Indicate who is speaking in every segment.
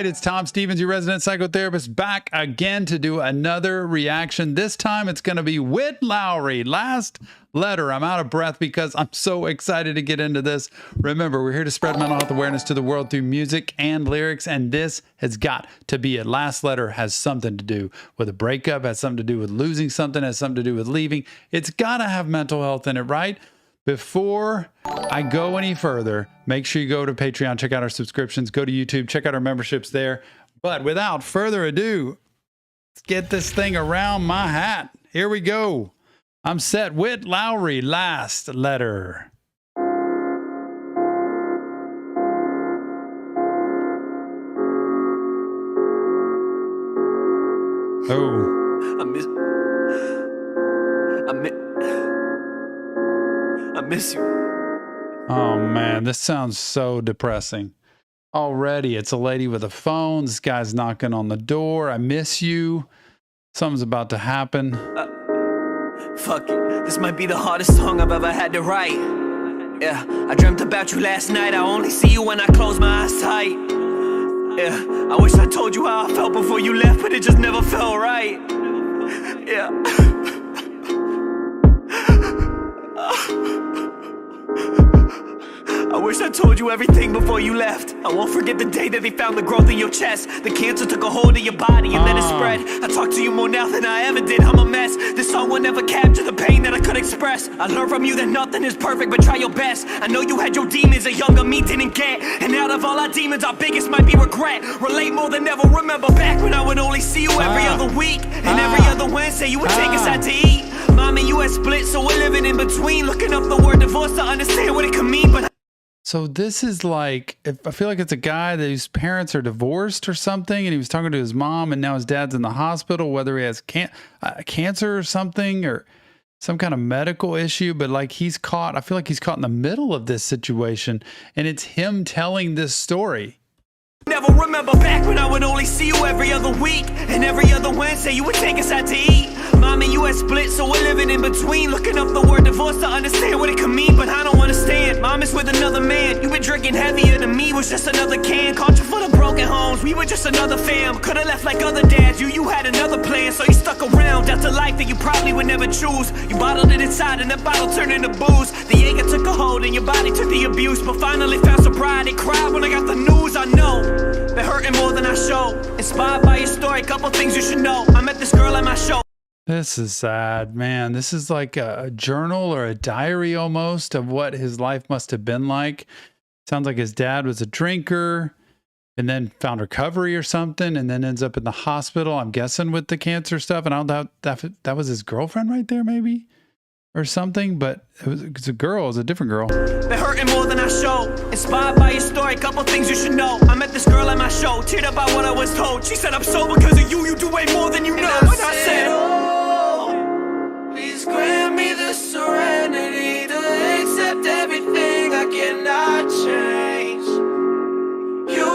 Speaker 1: it's Tom Stevens, your resident psychotherapist, back again to do another reaction. This time it's going to be Witt Lowry, Last Letter. I'm out of breath because I'm so excited to get into this. Remember, we're here to spread mental health awareness to the world through music and lyrics, and this has got to be it. Last Letter has something to do with a breakup, has something to do with losing something, has something to do with leaving. It's got to have mental health in it, right? Before I go any further, make sure you go to Patreon, check out our subscriptions, go to YouTube, check out our memberships there. But without further ado, let's get this thing around my hat. Here we go. I'm set. Witt Lowry, Last Letter. Oh.
Speaker 2: I miss you.
Speaker 1: Oh man, this sounds so depressing. Already, it's a lady with a phone. This guy's knocking on the door. I miss you. Something's about to happen.
Speaker 2: Fuck it. This might be the hardest song I've ever had to write. Yeah, I dreamt about you last night. I only see you when I close my eyes tight. Yeah, I wish I told you how I felt before you left, but it just never felt right. Yeah. I wish I told you everything before you left. I won't forget the day that they found the growth in your chest. The cancer took a hold of your body and then it spread. I talk to you more now than I ever did. I'm a mess. This song will never capture the pain that I could express. I learned from you that nothing is perfect, but try your best. I know you had your demons a younger me didn't get. And out of all our demons, our biggest might be regret. Relate more than ever. Remember back when I would only see you every other week. And every other Wednesday you would take us out to eat. Mom and you had split, so we're living in between. Looking up the word divorce to understand what it could mean, but
Speaker 1: So this is like, I feel like it's a guy whose parents are divorced or something, and he was talking to his mom, and now his dad's in the hospital, whether he has cancer or something, or some kind of medical issue, but like he's caught, I feel like he's caught in the middle of this situation, and it's him telling this story.
Speaker 2: Never remember back when I would only see you every other week. And every other Wednesday you would take us out to eat. Mom and you had split, so we're living in between. Looking up the word divorce to understand what it could mean, but I don't understand. Mom is with another man. You been drinking heavier than me, was just another can. Caught you full of broken homes, we were just another fam. Could've left like other dads, you had another plan. So you stuck around, that's a life that you probably would never choose. You bottled it inside and that bottle turned into booze. The anger took a hold and your body took the abuse, but finally found sobriety. Cried when I got the news, I know. Been hurting more than I show. Inspired by your story, couple things you should know. I met this girl at my show.
Speaker 1: This is sad, man. This is like a journal or a diary almost of what his life must have been like. Sounds like his dad was a drinker and then found recovery or something, and then ends up in the hospital, I'm guessing with the cancer stuff. And I don't know, that was his girlfriend right there, maybe? Or something, but it's a girl, it was a different girl.
Speaker 2: Been hurting more than I show. Inspired by your story, couple things you should know. I met this girl at my show, teared up by what I was told. She said I'm sober because of you, you do way more than you know. And I said, oh, please grant me the serenity to accept everything I cannot change. You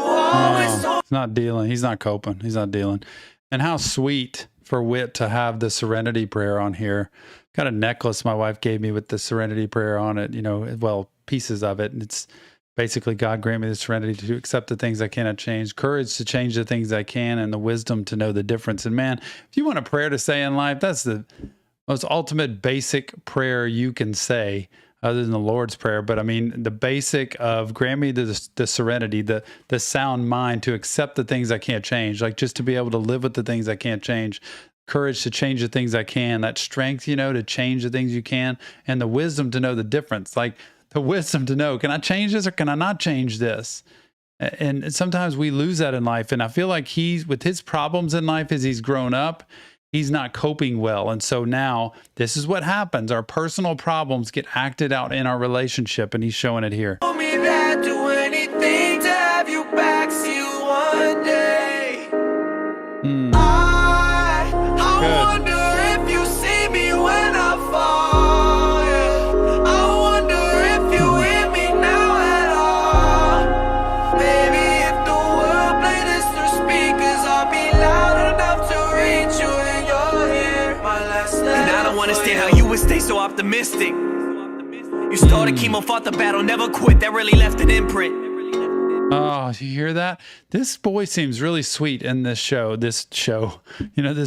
Speaker 2: always told.
Speaker 1: He's not dealing, he's not coping, he's not dealing. And how sweet for Witt to have the Serenity Prayer on here. Got a necklace my wife gave me with the Serenity Prayer on it, you know, well, pieces of it. And it's basically, God grant me the serenity to accept the things I cannot change, courage to change the things I can, and the wisdom to know the difference. And man, if you want a prayer to say in life, that's the most ultimate basic prayer you can say, other than the Lord's Prayer. But I mean, the basic of grant me the serenity, the sound mind to accept the things I can't change, like just to be able to live with the things I can't change, courage to change the things I can, that strength, you know, to change the things you can, and the wisdom to know the difference, like the wisdom to know, can I change this or can I not change this? And sometimes we lose that in life. And I feel like with his problems in life as he's grown up, he's not coping well. And so now this is what happens. Our personal problems get acted out in our relationship, and he's showing it here.
Speaker 2: Told me that do anything to have you back, see you one day. I wonder if you see me when I fall. Yeah. I wonder if you hear me now at all. Maybe if the world played this through speakers, I'll be loud enough to reach you in your ear. My last letter. And I don't understand how you would stay so optimistic. You started chemo, fought the battle, never quit, that really left an imprint.
Speaker 1: Oh, you hear that? This boy seems really sweet in this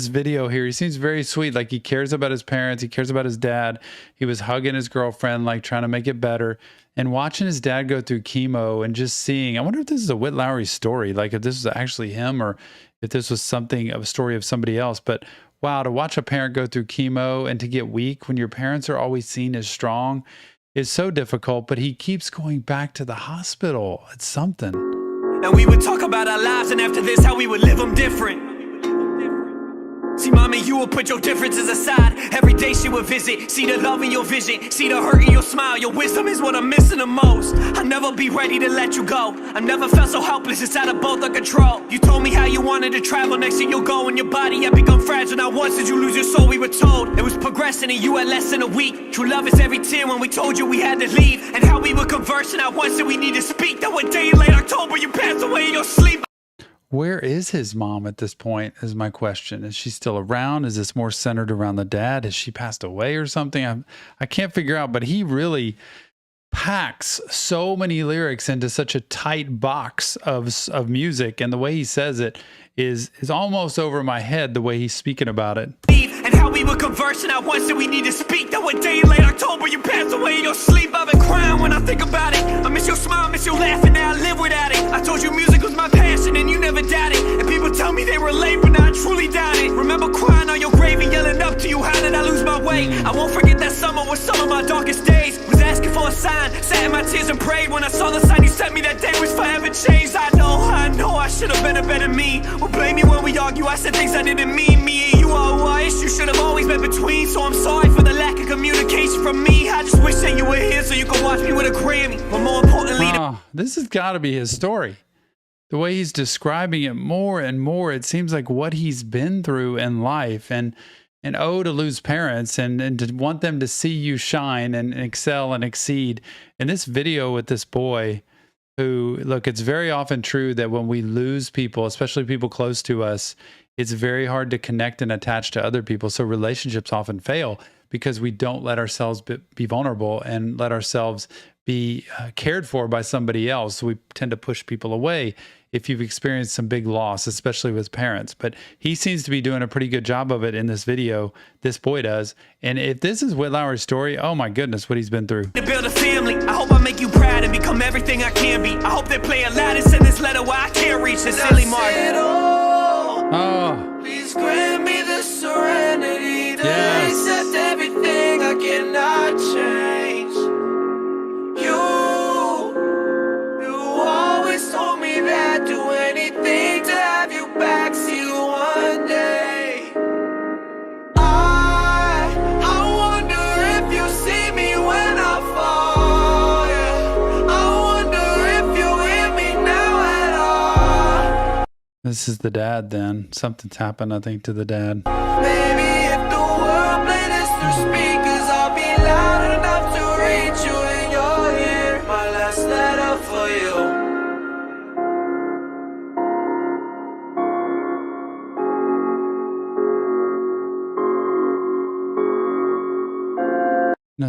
Speaker 1: video here. He seems very sweet. Like he cares about his parents. He cares about his dad. He was hugging his girlfriend, like trying to make it better. And watching his dad go through chemo and just seeing, I wonder if this is a Witt Lowry story, like if this was actually him or if this was something of a story of somebody else. But wow, to watch a parent go through chemo and to get weak when your parents are always seen as strong is so difficult, but he keeps going back to the hospital. It's something.
Speaker 2: And we would talk about our lives, and after this, how we would live them different. See, mommy, you would put your differences aside. Every day she would visit, see the love in your vision, see the hurt in your smile. Your wisdom is what I'm missing the most. I'll never be ready to let you go. I've never felt so helpless, it's out of both our control. You told me how you wanted to travel, next thing you'll go, and your body had become fragile. Not once did you lose your soul, we were told. It was progressing and you had less than a week. True love is every tear when we told you we had to leave. And how we were conversing, not once did we need to speak. Then one day in late October, you passed away in your sleep.
Speaker 1: Where is his mom at this point is my question. Is she still around? Is this more centered around the dad? Has she passed away or something? I can't figure out, but he really packs so many lyrics into such a tight box of music. And the way he says it is almost over my head, the way he's speaking about it.
Speaker 2: And how we were conversing, not once did we need to speak. That one day in late October, you passed away in your sleep. I've been crying when I think about it. I miss your smile, miss your laugh, and now I live without it. I told you music was my passion, and you never doubted. And people tell me they relate, but now I truly doubt it. Remember crying on your grave and yelling up to you, how did I lose my way? I won't forget that summer was some of my darkest days. Was asking for a sign, sat in my tears and prayed. When I saw the sign you sent me, that day was forever changed. I know, I should have been a better me. Well, blame me when we argue, I said things I didn't mean. Me and you are who our issue should have always been between. So I'm sorry for the lack of communication from me. I just wish that you were here so you could watch me with a Grammy. But more importantly,
Speaker 1: this has got to be his story. The way he's describing it more and more, it seems like what he's been through in life, and to lose parents and to want them to see you shine and excel and exceed. In this video with this boy who, look, it's very often true that when we lose people, especially people close to us, it's very hard to connect and attach to other people. So relationships often fail because we don't let ourselves be vulnerable and let ourselves be cared for by somebody else. So we tend to push people away if you've experienced some big loss, especially with parents. But he seems to be doing a pretty good job of it in this video. This boy does. And if this is Witt Lowry's story, oh my goodness, what he's been through.
Speaker 2: To build a family, I hope I make you proud and become everything I can be. I hope they play a loud and send this letter where I can't reach the silly mark.
Speaker 1: Oh,
Speaker 2: please grant me the serenity to
Speaker 1: yes.
Speaker 2: accept everything I cannot change. You always told me that do anything to have you back, see you one day. I wonder if you see me when I fall, yeah. I wonder if you hear me now at all.
Speaker 1: This is the dad then. Something's happened, I think, to the dad.
Speaker 2: Maybe if the world played this through speakers, I'll be loud enough to reach you in your ear. My last letter for you.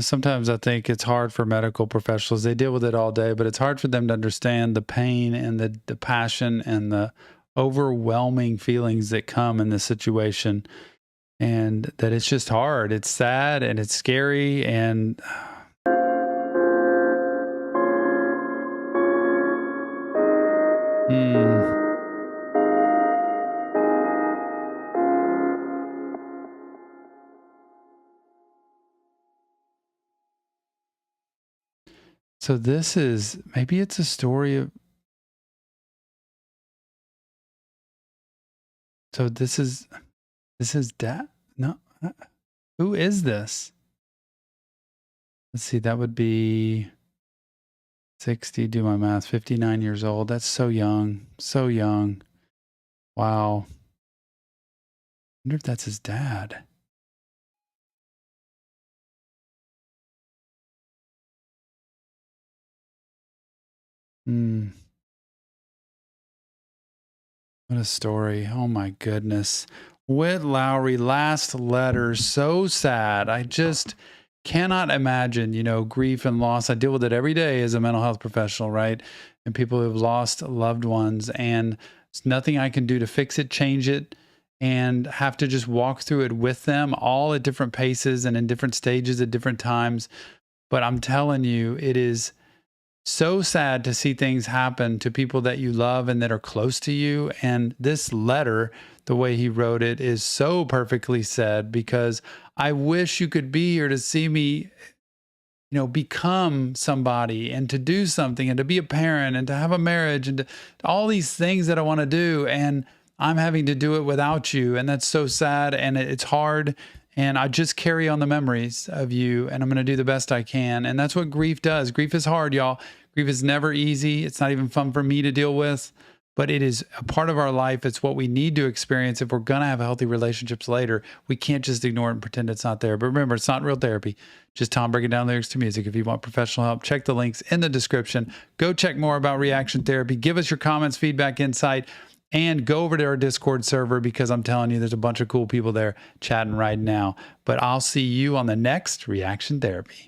Speaker 1: Sometimes I think it's hard for medical professionals. They deal with it all day, but it's hard for them to understand the pain and the passion and the overwhelming feelings that come in this situation, and that it's just hard. It's sad and it's scary, and so this is, maybe it's a story of, so this is dad? No, who is this? Let's see, that would be 60, do my math, 59 years old. That's so young, so young. Wow. I wonder if that's his dad. What a story. Oh my goodness. Witt Lowry, last letter, so sad. I just cannot imagine, grief and loss. I deal with it every day as a mental health professional, right? and people who have lost loved ones. And there's nothing I can do to fix it, change it, and have to just walk through it with them, all at different paces and in different stages at different times. But I'm telling you, it is so sad to see things happen to people that you love and that are close to you. And this letter, the way he wrote it, is so perfectly said, because I wish you could be here to see me, become somebody and to do something and to be a parent and to have a marriage and to all these things that I want to do. And I'm having to do it without you. And that's so sad. And it's hard. And I just carry on the memories of you, and I'm going to do the best I can. And that's what grief does. Grief is hard, y'all. Grief is never easy. It's not even fun for me to deal with, but it is a part of our life. It's what we need to experience if we're going to have healthy relationships later. We can't just ignore it and pretend it's not there. But remember, it's not real therapy. Just Tom breaking down lyrics to music. If you want professional help, check the links in the description. Go check more about reaction therapy. Give us your comments, feedback, insight. And go over to our Discord server, because I'm telling you, there's a bunch of cool people there chatting right now. But I'll see you on the next Reaction Therapy.